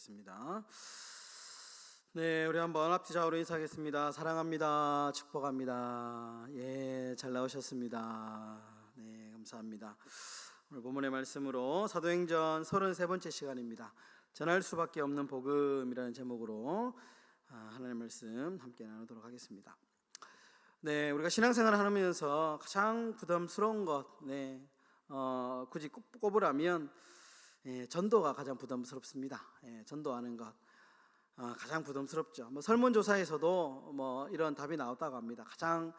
기도하겠습니다. 네, 우리 한번 앞뒤좌우로 인사하겠습니다. 사랑합니다. 축복합니다. 예, 잘 나오셨습니다. 네, 감사합니다. 오늘 본문의 말씀으로 사도행전 33번째 시간입니다. 전할 수밖에 없는 복음이라는 제목으로 하나님의 말씀 함께 나누도록 하겠습니다. 네, 우리가 신앙생활을 하면서 가장 부담스러운 것, 굳이 꼽으라면 전도가 가장 부담스럽습니다. 전도하는 것 가장 부담스럽죠. 설문조사에서도 이런 답이 나왔다고 합니다. 가장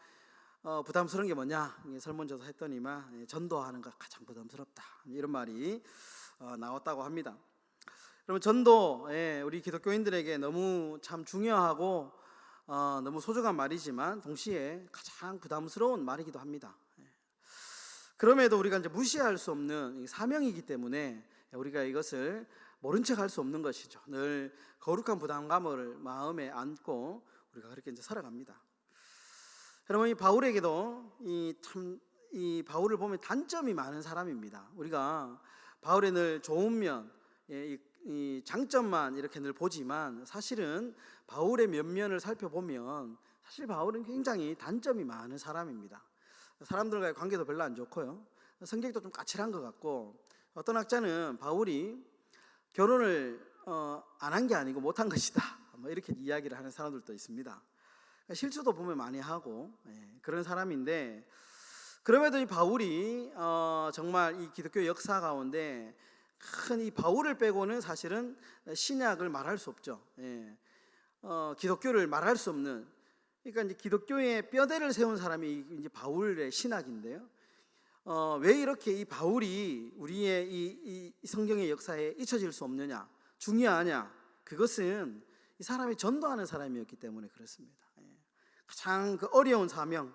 부담스러운 게 뭐냐? 설문조사 했더니만 전도하는 것 가장 부담스럽다, 이런 말이 나왔다고 합니다. 그러면 전도, 우리 기독교인들에게 너무 참 중요하고 너무 소중한 말이지만 동시에 가장 부담스러운 말이기도 합니다. 그럼에도 우리가 이제 무시할 수 없는 사명이기 때문에 우리가 이것을 모른 척 할 수 없는 것이죠. 늘 거룩한 부담감을 마음에 안고 우리가 그렇게 이제 살아갑니다. 여러분, 이 바울에게도 이 바울을 보면 단점이 많은 사람입니다. 우리가 바울의 늘 좋은 면, 이 장점만 이렇게 늘 보지만 사실은 바울의 면면을 살펴보면 사실 바울은 굉장히 단점이 많은 사람입니다. 사람들과의 관계도 별로 안 좋고요, 성격도 좀 까칠한 것 같고, 어떤 학자는 바울이 결혼을 안 한 게 아니고 못한 것이다, 이렇게 이야기를 하는 사람들도 있습니다. 실수도 보면 많이 하고 그런 사람인데, 그럼에도 이 바울이 정말 이 기독교 역사 가운데 큰 이 바울을 빼고는 사실은 신약을 말할 수 없죠. 기독교를 말할 수 없는, 그러니까 이제 기독교의 뼈대를 세운 사람이 이제 바울의 신학인데요. 왜 이렇게 이 바울이 우리의 이 성경의 역사에 잊혀질 수 없느냐, 중요하냐? 그것은 이 사람이 전도하는 사람이었기 때문에 그렇습니다. 가장 그 어려운 사명,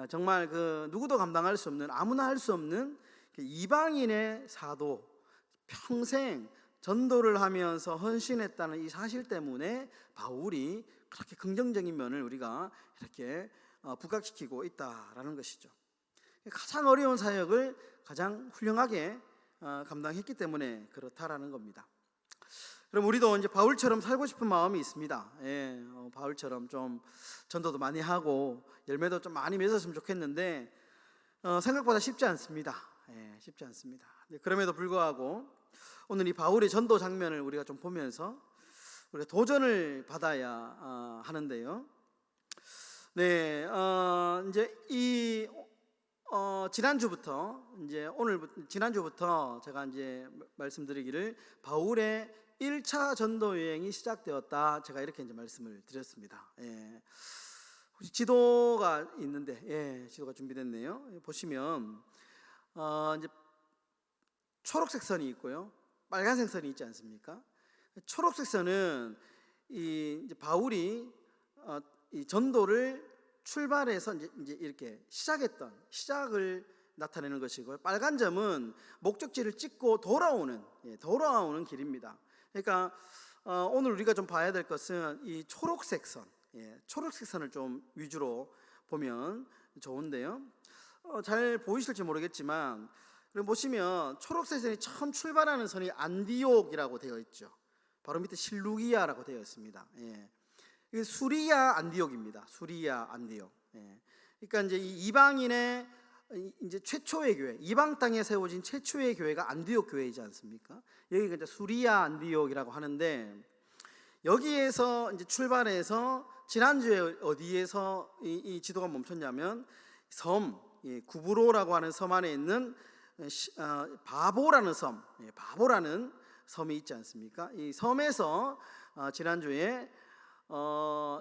정말 그 누구도 감당할 수 없는, 아무나 할 수 없는 이방인의 사도, 평생 전도를 하면서 헌신했다는 이 사실 때문에 바울이 그렇게 긍정적인 면을 우리가 이렇게 부각시키고 있다라는 것이죠. 가장 어려운 사역을 가장 훌륭하게 감당했기 때문에 그렇다라는 겁니다. 그럼 우리도 이제 바울처럼 살고 싶은 마음이 있습니다. 바울처럼 좀 전도도 많이 하고 열매도 좀 많이 맺었으면 좋겠는데 생각보다 쉽지 않습니다. 쉽지 않습니다. 그럼에도 불구하고 오늘 이 바울의 전도 장면을 우리가 좀 보면서 우리가 도전을 받아야 하는데요. 이제 지난주부터 제가 이제 말씀드리기를 바울의 1차 전도 여행이 시작되었다, 제가 이렇게 이제 말씀을 드렸습니다. 혹시 지도가 있는데, 지도가 준비됐네요. 보시면 이제 초록색 선이 있고요, 빨간색 선이 있지 않습니까? 초록색 선은 이제 바울이 이 전도를 출발해서 이제 이렇게 시작했던 시작을 나타내는 것이고요, 빨간 점은 목적지를 찍고 돌아오는 길입니다. 그러니까 오늘 우리가 좀 봐야 될 것은 이 초록색 선, 초록색 선을 좀 위주로 보면 좋은데요. 잘 보이실지 모르겠지만 보시면 초록색 선이 처음 출발하는 선이 안디옥이라고 되어 있죠. 바로 밑에 실루기아라고 되어 있습니다. 이게 수리아 안디옥입니다. 수리아 안디옥. 그러니까 이제 이 이방인의 이제 최초의 교회, 이방 땅에 세워진 최초의 교회가 안디옥 교회이지 않습니까? 여기가 이제 수리아 안디옥이라고 하는데, 여기에서 이제 출발해서 지난주에 어디에서 이 지도가 멈췄냐면 구브로라고 하는 섬 안에 있는 바보라는 섬, 바보라는 섬이 있지 않습니까? 이 섬에서 지난주에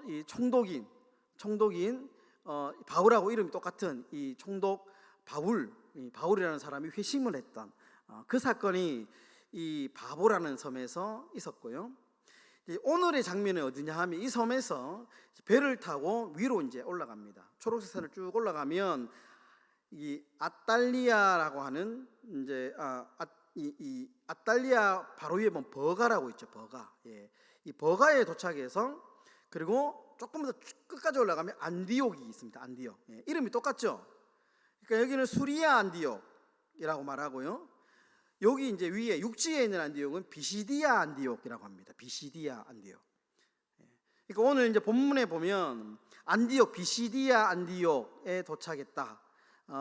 이 총독인 바울하고 이름이 똑같은 이 총독 바울이라는 사람이 회심을 했던 그 사건이 이 바보라는 섬에서 있었고요. 오늘의 장면이 어디냐 하면 이 섬에서 배를 타고 위로 이제 올라갑니다. 초록색 선을 쭉 올라가면 이 아탈리아라고 하는 이제 이 아탈리아 바로 위에 보면 버가라고 있죠. 버가. 이 버가에 도착해서, 그리고 조금 더 끝까지 올라가면 안디옥이 있습니다. 안디옥. 이름이 똑같죠. 그러니까 여기는 수리아 안디옥이라고 말하고요, 여기 이제 위에 육지에 있는 안디옥은 비시디아 안디옥이라고 합니다. 비시디아 안디옥. 그러니까 오늘 이제 본문에 보면 안디옥, 비시디아 안디옥에 도착했다.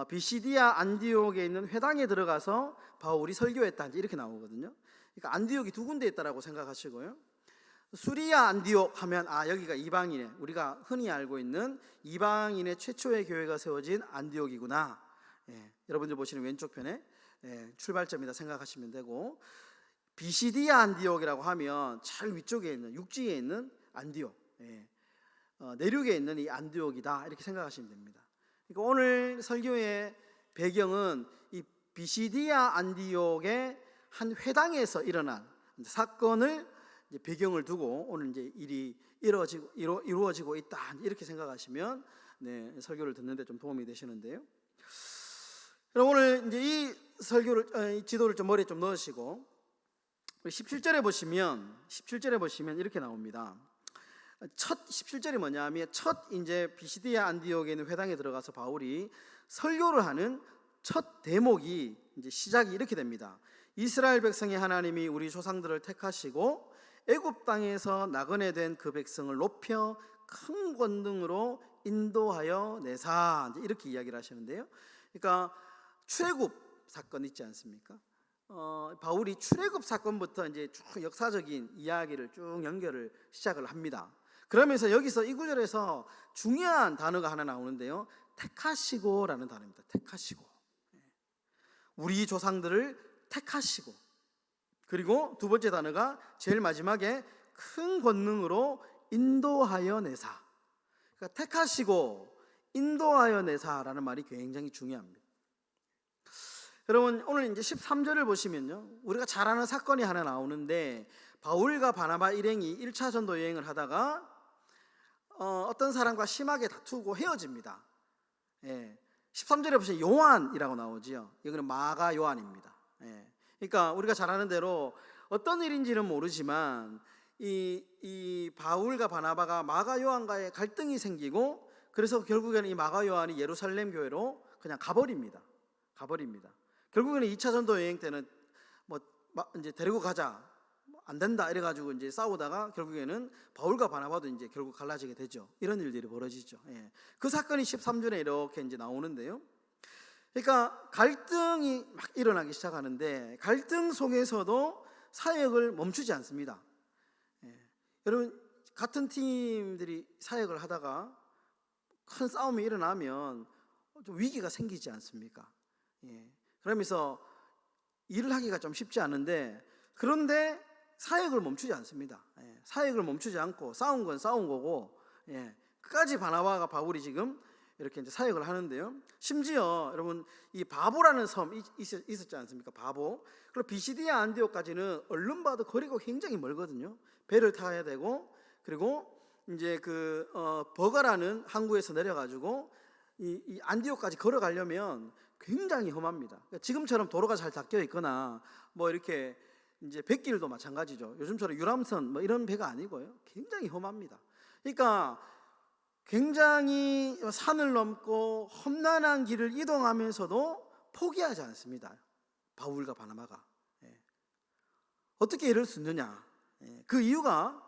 비시디아 안디옥에 있는 회당에 들어가서 바울이 설교했다. 이렇게 나오거든요. 그러니까 안디옥이 두 군데 있다라고 생각하시고요. 수리아 안디옥 하면 여기가 이방인의, 우리가 흔히 알고 있는 이방인의 최초의 교회가 세워진 안디옥이구나. 여러분들 보시는 왼쪽 편에 출발점이다 생각하시면 되고, 비시디아 안디옥이라고 하면 제일 위쪽에 있는, 육지에 있는 안디옥, 내륙에 있는 이 안디옥이다 이렇게 생각하시면 됩니다. 그러니까 오늘 설교의 배경은 이 비시디아 안디옥의 한 회당에서 일어난 사건을 이제 배경을 두고 오늘 이제 일이 이루어지고 있다 이렇게 생각하시면 설교를 듣는데 좀 도움이 되시는데요. 그럼 오늘 이제 이 설교를 지도를 좀 머리에 좀 넣으시고 17절에 보시면 이렇게 나옵니다. 첫 17절이 뭐냐면 첫 이제 비시디아 안디옥에 있는 회당에 들어가서 바울이 설교를 하는 첫 대목이 이제 시작이 이렇게 됩니다. 이스라엘 백성의 하나님이 우리 조상들을 택하시고 애굽 땅에서 나그네 된 그 백성을 높여 큰 권능으로 인도하여 내사, 이렇게 이야기를 하시는데요. 그러니까 출애굽 사건 있지 않습니까? 바울이 출애굽 사건부터 이제 쭉 역사적인 이야기를 쭉 연결을 시작을 합니다. 그러면서 여기서 이 구절에서 중요한 단어가 하나 나오는데요. 택하시고라는 단어입니다. 택하시고. 우리 조상들을 택하시고. 그리고 두 번째 단어가 제일 마지막에 큰 권능으로 인도하여 내사. 그러니까 택하시고 인도하여 내사라는 말이 굉장히 중요합니다. 여러분 오늘 이제 13절을 보시면요, 우리가 잘 아는 사건이 하나 나오는데 바울과 바나바 일행이 1차 전도 여행을 하다가 어떤 사람과 심하게 다투고 헤어집니다. 13절에 보시면 요한이라고 나오지요. 여기는 마가 요한입니다. 그러니까 우리가 잘 아는 대로 어떤 일인지는 모르지만 이 바울과 바나바가 마가 요한과의 갈등이 생기고, 그래서 결국에는 이 마가 요한이 예루살렘 교회로 그냥 가버립니다. 결국에는 2차 전도 여행 때는 이제 데리고 가자, 안 된다 이래가지고 이제 싸우다가 결국에는 바울과 바나바도 이제 결국 갈라지게 되죠. 이런 일들이 벌어지죠. 그 사건이 13절에 이렇게 이제 나오는데요. 그러니까 갈등이 막 일어나기 시작하는데 갈등 속에서도 사역을 멈추지 않습니다. 여러분 같은 팀들이 사역을 하다가 큰 싸움이 일어나면 좀 위기가 생기지 않습니까? 그러면서 일을 하기가 좀 쉽지 않은데, 그런데 사역을 멈추지 않습니다. 사역을 멈추지 않고 싸운 건 싸운 거고, 끝까지 바나바가 바울이 지금 이렇게 이제 사역을 하는데요. 심지어 여러분 이 바보라는 섬 있었지 않습니까? 바보. 그리고 비시디아 안디옥까지는 얼른 봐도 거리가 굉장히 멀거든요. 배를 타야 되고, 그리고 이제 그 버가라는 항구에서 내려가지고 이 안디옥까지 걸어가려면 굉장히 험합니다. 그러니까 지금처럼 도로가 잘 닦여 있거나 뭐 이렇게 이제 뱃길도 마찬가지죠. 요즘처럼 유람선 뭐 이런 배가 아니고요. 굉장히 험합니다. 그러니까 굉장히 산을 넘고 험난한 길을 이동하면서도 포기하지 않습니다. 바울과 바나바가. 어떻게 이럴 수 있느냐? 그 이유가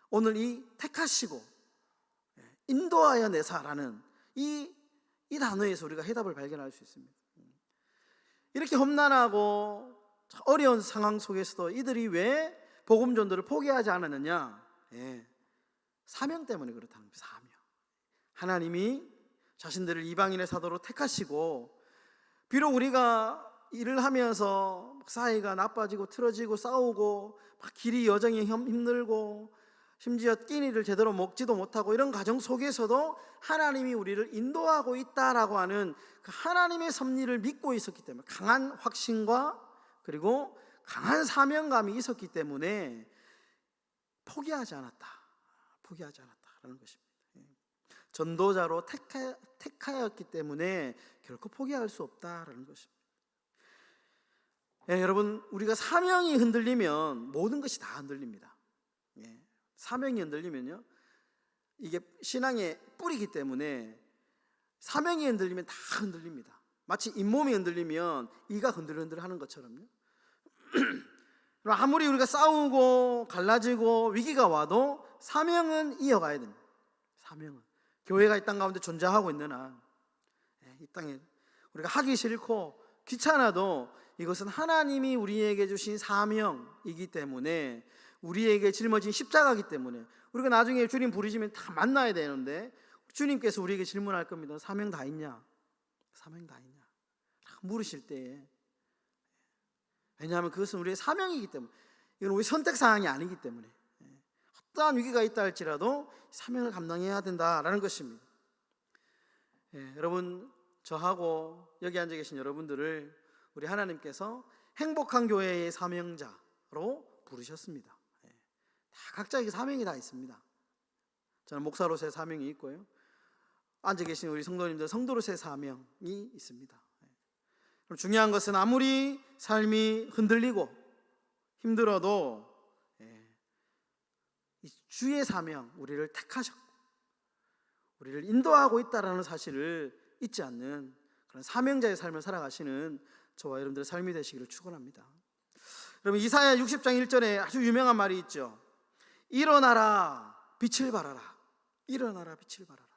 오늘 이 택하시고 인도하여 내사라는 이 단어에서 우리가 해답을 발견할 수 있습니다. 이렇게 험난하고 어려운 상황 속에서도 이들이 왜 복음 전도를 포기하지 않았느냐? 사명 때문에 그렇다는 겁니다. 사명. 하나님이 자신들을 이방인의 사도로 택하시고, 비록 우리가 일을 하면서 사이가 나빠지고 틀어지고 싸우고 막 길이 여정이 힘들고 심지어 끼니를 제대로 먹지도 못하고 이런 과정 속에서도 하나님이 우리를 인도하고 있다라고 하는 그 하나님의 섭리를 믿고 있었기 때문에, 강한 확신과 그리고 강한 사명감이 있었기 때문에 포기하지 않았다라는 것입니다. 전도자로 택하였기 때문에 결코 포기할 수 없다라는 것입니다. 여러분 우리가 사명이 흔들리면 모든 것이 다 흔들립니다. 사명이 흔들리면요, 이게 신앙의 뿌리이기 때문에 사명이 흔들리면 다 흔들립니다. 마치 잇몸이 흔들리면 이가 흔들흔들 하는 것처럼요. 아무리 우리가 싸우고 갈라지고 위기가 와도 사명은 이어가야 됩니다. 사명은 교회가 이 땅 가운데 존재하고 있는 한, 이 땅에 우리가 하기 싫고 귀찮아도 이것은 하나님이 우리에게 주신 사명이기 때문에, 우리에게 짊어진 십자가이기 때문에 우리가 나중에 주님 부르시면 다 만나야 되는데 주님께서 우리에게 질문할 겁니다. 사명 다 있냐? 사명 다 있냐? 물으실 때에, 왜냐하면 그것은 우리의 사명이기 때문에, 이건 우리 선택사항이 아니기 때문에, 어떠한 위기가 있다 할지라도 사명을 감당해야 된다라는 것입니다. 여러분, 저하고 여기 앉아 계신 여러분들을 우리 하나님께서 행복한 교회의 사명자로 부르셨습니다. 다 각자의 사명이 다 있습니다. 저는 목사로서의 사명이 있고요, 앉아 계신 우리 성도님들 성도로서의 사명이 있습니다. 중요한 것은 아무리 삶이 흔들리고 힘들어도 이 주의 사명, 우리를 택하셨고 우리를 인도하고 있다는 사실을 잊지 않는 그런 사명자의 삶을 살아가시는 저와 여러분들의 삶이 되시기를 축원합니다. 여러분, 이사야 60장 1절에 아주 유명한 말이 있죠. 일어나라 빛을 발하라. 일어나라 빛을 발하라.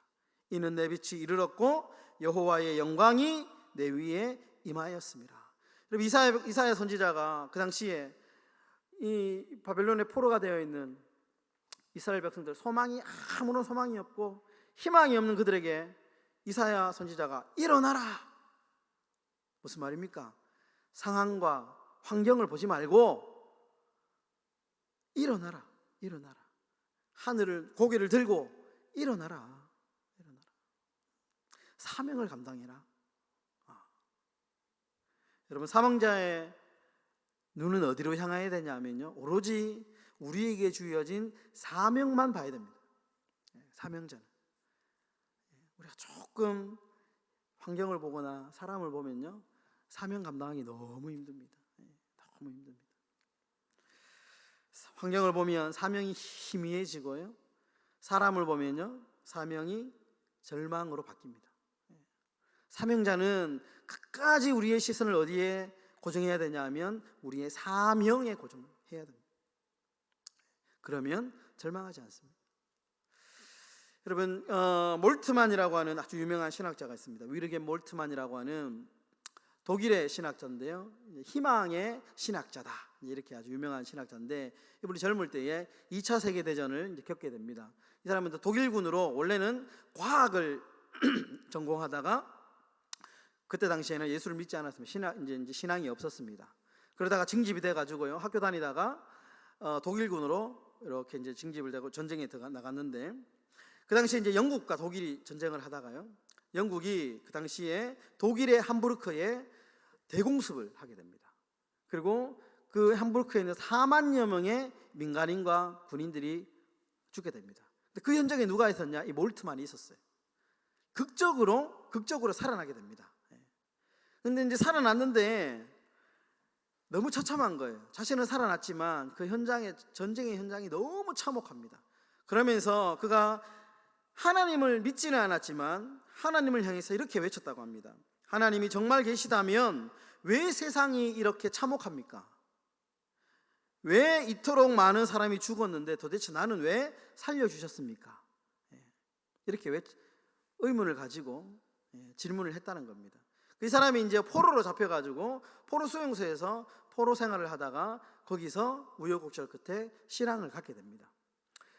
이는 내 빛이 이르렀고 여호와의 영광이 내 위에 임하였습니다. 여러분, 이사야 선지자가 그 당시에 이 바벨론의 포로가 되어 있는 이스라엘 백성들, 소망이 아무런 소망이 없고 희망이 없는 그들에게 이사야 선지자가 일어나라. 무슨 말입니까? 상황과 환경을 보지 말고 일어나라. 일어나라. 하늘을 고개를 들고 일어나라. 일어나라. 사명을 감당해라. 여러분, 사명자의 눈은 어디로 향해야 되냐면요, 오로지 우리에게 주어진 사명만 봐야 됩니다. 사명자는, 우리가 조금 환경을 보거나 사람을 보면요, 사명 감당하기 너무 힘듭니다. 너무 힘듭니다. 환경을 보면 사명이 희미해지고요, 사람을 보면요, 사명이 절망으로 바뀝니다. 사명자는 끝까지 우리의 시선을 어디에 고정해야 되냐 하면 우리의 사명에 고정해야 됩니다. 그러면 절망하지 않습니다. 여러분, 몰트만이라고 하는 아주 유명한 신학자가 있습니다. 위르겐 몰트만이라고 하는 독일의 신학자인데요, 희망의 신학자다, 이렇게 아주 유명한 신학자인데, 이분이 젊을 때에 2차 세계대전을 겪게 됩니다. 이 사람은 독일군으로 원래는 과학을 전공하다가 그때 당시에는 예수를 믿지 않았습니다. 이제 신앙이 없었습니다. 그러다가 징집이 돼가지고요, 학교 다니다가 독일군으로 이렇게 이제 징집을 되고 전쟁에 나갔는데, 그 당시에 이제 영국과 독일이 전쟁을 하다가요, 영국이 그 당시에 독일의 함부르크에 대공습을 하게 됩니다. 그리고 그 함부르크에 있는 4만여 명의 민간인과 군인들이 죽게 됩니다. 근데 그 현장에 누가 있었냐? 이 몰트만이 있었어요. 극적으로 살아나게 됩니다. 근데 이제 살아났는데 너무 처참한 거예요. 자신은 살아났지만 그 전쟁의 현장이 너무 참혹합니다. 그러면서 그가 하나님을 믿지는 않았지만 하나님을 향해서 이렇게 외쳤다고 합니다. 하나님이 정말 계시다면 왜 세상이 이렇게 참혹합니까? 왜 이토록 많은 사람이 죽었는데 도대체 나는 왜 살려주셨습니까? 이렇게 의문을 가지고 질문을 했다는 겁니다. 그 사람이 이제 포로로 잡혀가지고 포로 수용소에서 포로 생활을 하다가 거기서 우여곡절 끝에 신앙을 갖게 됩니다.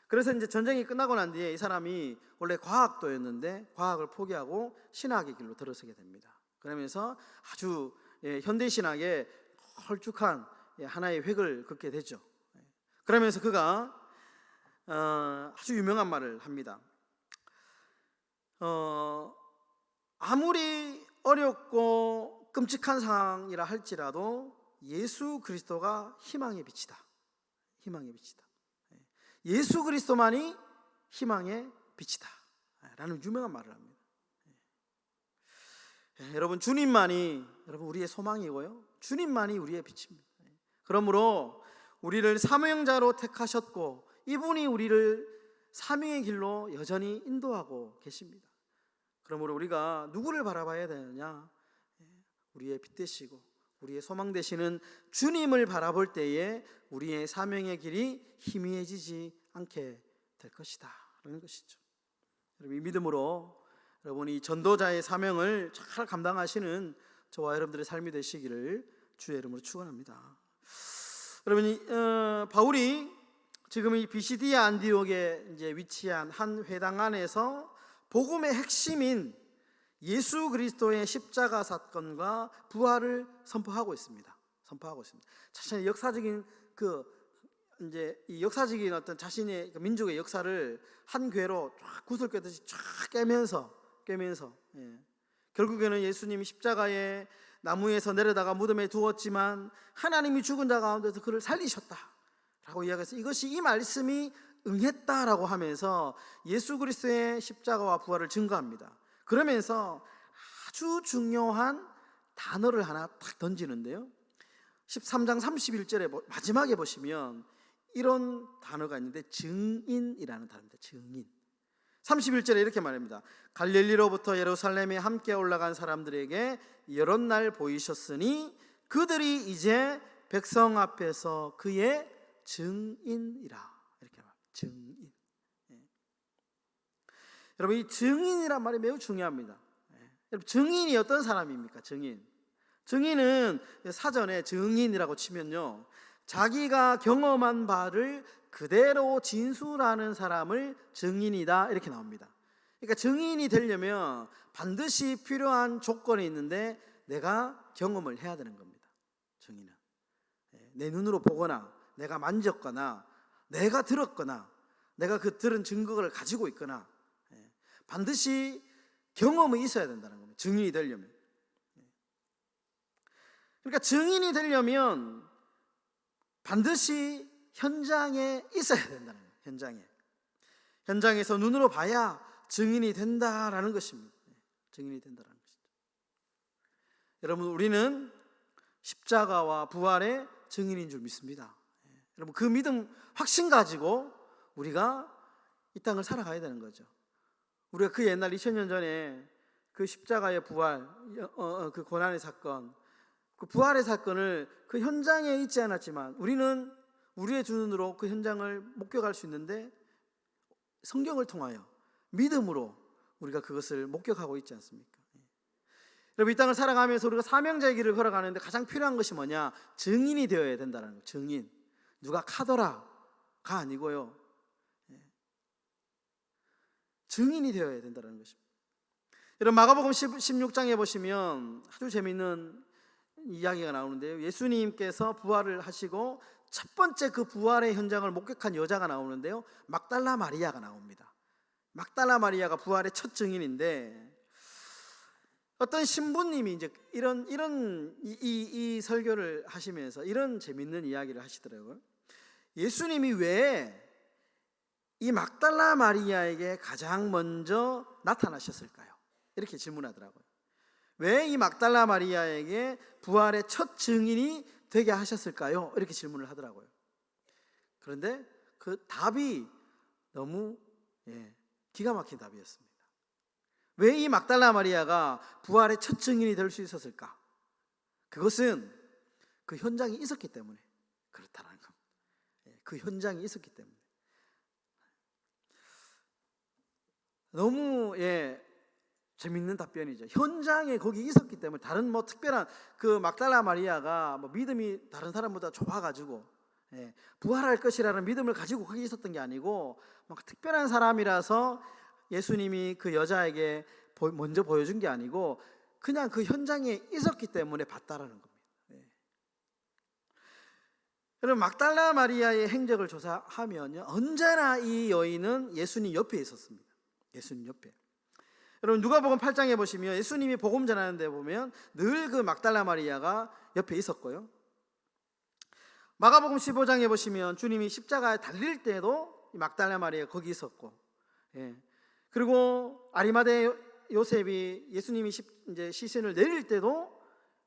그래서 이제 전쟁이 끝나고 난 뒤에 이 사람이 원래 과학도였는데 과학을 포기하고 신학의 길로 들어서게 됩니다. 그러면서 아주 현대 신학의 헐쭉한 하나의 획을 긋게 되죠. 그러면서 그가 아주 유명한 말을 합니다. 아무리 어렵고 끔찍한 상황이라 할지라도 예수 그리스도가 희망의 빛이다. 희망의 빛이다. 예수 그리스도만이 희망의 빛이다 라는 유명한 말을 합니다. 여러분, 주님만이 우리의 소망이고요, 주님만이 우리의 빛입니다. 그러므로 우리를 사명자로 택하셨고 이분이 우리를 사명의 길로 여전히 인도하고 계십니다. 그러므로 우리가 누구를 바라봐야 되느냐? 우리의 빛 되시고 우리의 소망 되시는 주님을 바라볼 때에 우리의 사명의 길이 희미해지지 않게 될 것이다 라는 것이죠. 여러분, 이 믿음으로 여러분이 전도자의 사명을 잘 감당하시는 저와 여러분들의 삶이 되시기를 주의 이름으로 축원합니다. 여러분이 바울이 지금 이 비시디아 안디옥에 이제 위치한 한 회당 안에서 복음의 핵심인 예수 그리스도의 십자가 사건과 부활을 선포하고 있습니다. 자신의 역사적인 이제 이 역사적인 어떤 자신의 민족의 역사를 한 궤로 쫙 구슬 꿰듯이 쫙 깨면서 결국에는 예수님이 십자가에 나무에서 내려다가 무덤에 두었지만 하나님이 죽은 자 가운데서 그를 살리셨다라고 이야기해서 이것이 이 말씀이 응했다라고 하면서 예수 그리스도의 십자가와 부활을 증거합니다. 그러면서 아주 중요한 단어를 하나 딱 던지는데요, 13장 31절에 마지막에 보시면 이런 단어가 있는데 증인이라는 단어입니다. 증인. 31절에 이렇게 말합니다. 갈릴리로부터 예루살렘에 함께 올라간 사람들에게 여러 날 보이셨으니 그들이 이제 백성 앞에서 그의 증인이라. 이렇게 말합니다. 증인. 여러분, 이 증인이란 말이 매우 중요합니다. 여러분, 증인이 어떤 사람입니까? 증인은 사전에 증인이라고 치면요, 자기가 경험한 바를 그대로 진술하는 사람을 증인이다 이렇게 나옵니다. 그러니까 증인이 되려면 반드시 필요한 조건이 있는데 내가 경험을 해야 되는 겁니다. 증인은 내 눈으로 보거나 내가 만졌거나 내가 들었거나 내가 그 들은 증거를 가지고 있거나 반드시 경험이 있어야 된다는 겁니다. 증인이 되려면. 그러니까 증인이 되려면 반드시 현장에 있어야 된다는 거예요. 현장에서 눈으로 봐야 증인이 된다라는 것입니다. 증인이 된다라는 것이죠. 여러분, 우리는 십자가와 부활의 증인인 줄 믿습니다. 여러분, 그 믿음 확신 가지고 우리가 이 땅을 살아가야 되는 거죠. 우리가 그 옛날 2000년 전에 그 십자가의 부활, 그 고난의 사건, 그 부활의 사건을 그 현장에 있지 않았지만 우리는 우리의 두 눈으로 그 현장을 목격할 수 있는데 성경을 통하여 믿음으로 우리가 그것을 목격하고 있지 않습니까? 여러분, 이 땅을 살아가면서 우리가 사명자의 길을 걸어가는데 가장 필요한 것이 뭐냐? 증인이 되어야 된다는 거예요. 증인. 누가 카더라가 아니고요, 증인이 되어야 된다는 것입니다. 여러분, 마가복음 16장에 보시면 아주 재미있는 이야기가 나오는데요, 예수님께서 부활을 하시고 첫 번째 그 부활의 현장을 목격한 여자가 나오는데요, 막달라 마리아가 나옵니다. 막달라 마리아가 부활의 첫 증인인데, 어떤 신부님이 이제 이 설교를 하시면서 이런 재밌는 이야기를 하시더라고요. 예수님이 왜 이 막달라 마리아에게 가장 먼저 나타나셨을까요? 이렇게 질문하더라고요. 왜 이 막달라 마리아에게 부활의 첫 증인이 되게 하셨을까요? 이렇게 질문을 하더라고요. 그런데 그 답이 너무 기가 막힌 답이었습니다. 왜 이 막달라 마리아가 부활의 첫 증인이 될 수 있었을까? 그것은 그 현장이 있었기 때문에 그렇다는 겁니다. 그 현장이 있었기 때문에. 너무 재밌는 답변이죠. 현장에 거기 있었기 때문에. 다른 뭐 특별한 그 막달라 마리아가 뭐 믿음이 다른 사람보다 좋아가지고 부활할 것이라는 믿음을 가지고 거기 있었던 게 아니고, 막 특별한 사람이라서 예수님이 그 여자에게 먼저 보여준 게 아니고 그냥 그 현장에 있었기 때문에 봤다라는 겁니다. 여러분, 막달라 마리아의 행적을 조사하면요, 언제나 이 여인은 예수님 옆에 있었습니다. 예수님 옆에. 여러분, 누가복음 8장에 보시면 예수님이 복음 전하는 데 보면 늘 그 막달라 마리아가 옆에 있었고요, 마가복음 15장에 보시면 주님이 십자가에 달릴 때도 막달라 마리아가 거기 있었고, 그리고 아리마대 요셉이 예수님이 이제 시신을 내릴 때도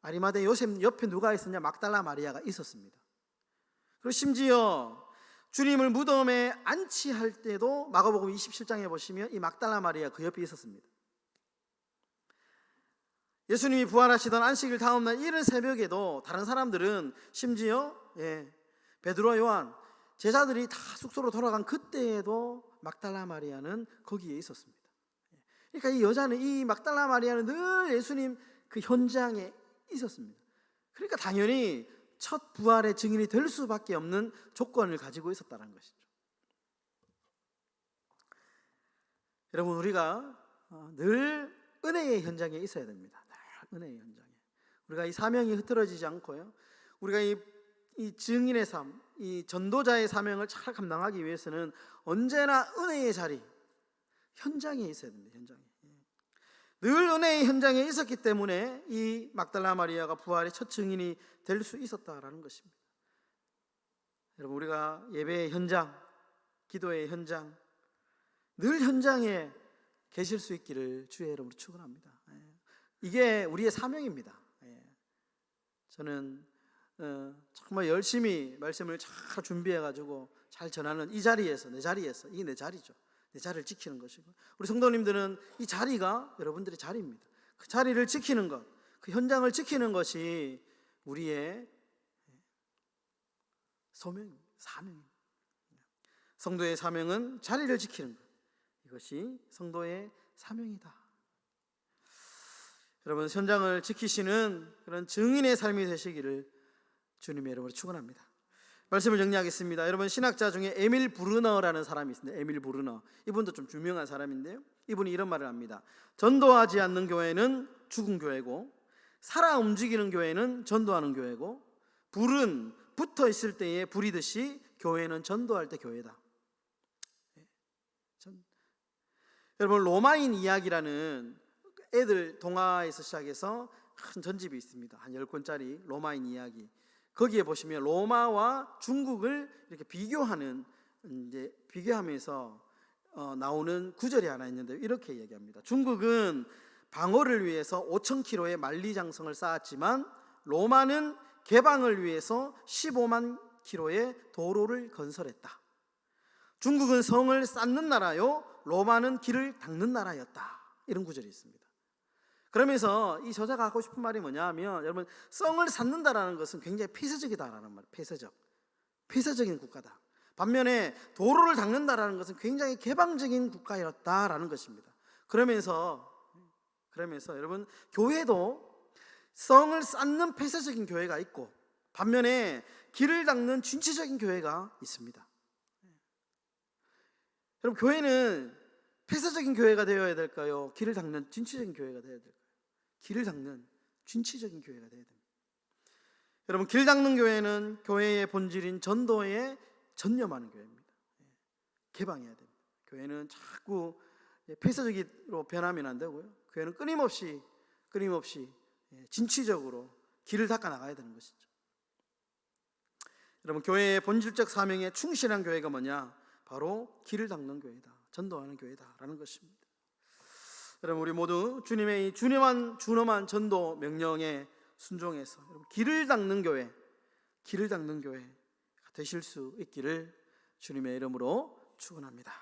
아리마대 요셉 옆에 누가 있었냐? 막달라 마리아가 있었습니다. 그리고 심지어 주님을 무덤에 안치할 때도 마가복음 27장에 보시면 이 막달라 마리아 그 옆에 있었습니다. 예수님이 부활하시던 안식일 다음 날 이른 새벽에도 다른 사람들은 심지어 베드로와 요한 제자들이 다 숙소로 돌아간 그때에도 막달라 마리아는 거기에 있었습니다. 그러니까 이 여자는, 이 막달라 마리아는 늘 예수님 그 현장에 있었습니다. 그러니까 당연히 첫 부활의 증인이 될 수밖에 없는 조건을 가지고 있었다는 것이죠. 여러분, 우리가 늘 은혜의 현장에 있어야 됩니다. 늘 은혜의 현장에. 우리가 이 사명이 흐트러지지 않고요, 우리가 이 증인의 삶, 이 전도자의 사명을 잘 감당하기 위해서는 언제나 은혜의 자리, 현장에 있어야 됩니다. 현장에. 늘 은혜의 현장에 있었기 때문에 이 막달라 마리아가 부활의 첫 증인이 될 수 있었다라는 것입니다. 여러분, 우리가 예배의 현장, 기도의 현장, 늘 현장에 계실 수 있기를 주의 이름으로 축원합니다. 이게 우리의 사명입니다. 저는 정말 열심히 말씀을 잘 준비해가지고 잘 전하는 이 자리에서, 내 자리에서, 이게 내 자리죠. 내 자리를 지키는 것이고, 우리 성도님들은 이 자리가 여러분들의 자리입니다. 그 자리를 지키는 것, 그 현장을 지키는 것이 우리의 소명입니다. 사명입니다. 성도의 사명은 자리를 지키는 것, 이것이 성도의 사명이다. 여러분, 현장을 지키시는 그런 증인의 삶이 되시기를 주님의 이름으로 축원합니다. 말씀을 정리하겠습니다. 여러분, 신학자 중에 에밀 브루너라는 사람이 있습니다. 에밀 브루너, 이분도 좀 유명한 사람인데요, 이분이 이런 말을 합니다. 전도하지 않는 교회는 죽은 교회고, 살아 움직이는 교회는 전도하는 교회고, 불은 붙어 있을 때에 불이듯이 교회는 전도할 때 교회다. 여러분, 로마인 이야기라는 애들 동화에서 시작해서 큰 전집이 있습니다. 한 10권짜리 로마인 이야기. 거기에 보시면 로마와 중국을 이렇게 비교하면서 나오는 구절이 하나 있는데, 이렇게 얘기합니다. 중국은 방어를 위해서 5,000km의 만리장성을 쌓았지만 로마는 개방을 위해서 15만 km의 도로를 건설했다. 중국은 성을 쌓는 나라요, 로마는 길을 닦는 나라였다. 이런 구절이 있습니다. 그러면서 이 저자가 하고 싶은 말이 뭐냐면, 여러분, 성을 쌓는다라는 것은 굉장히 폐쇄적이다라는 말이에요. 폐쇄적인 국가다. 반면에 도로를 닦는다라는 것은 굉장히 개방적인 국가였다라는 것입니다. 그러면서 여러분, 교회도 성을 쌓는 폐쇄적인 교회가 있고, 반면에 길을 닦는 진취적인 교회가 있습니다. 여러분, 교회는 폐쇄적인 교회가 되어야 될까요? 길을 닦는 진취적인 교회가 되어야 될까요? 길을 닦는 진취적인 교회가 되어야 됩니다. 여러분, 길 닦는 교회는 교회의 본질인 전도에 전념하는 교회입니다. 개방해야 됩니다. 교회는 자꾸 폐쇄적으로 변하면 안 되고요, 교회는 끊임없이 진취적으로 길을 닦아 나가야 되는 것이죠. 여러분, 교회의 본질적 사명에 충실한 교회가 뭐냐? 바로 길을 닦는 교회다, 전도하는 교회다라는 것입니다. 여러분, 우리 모두 주님의 이 준엄한 전도 명령에 순종해서 여러분, 길을 닦는 교회 되실 수 있기를 주님의 이름으로 축원합니다.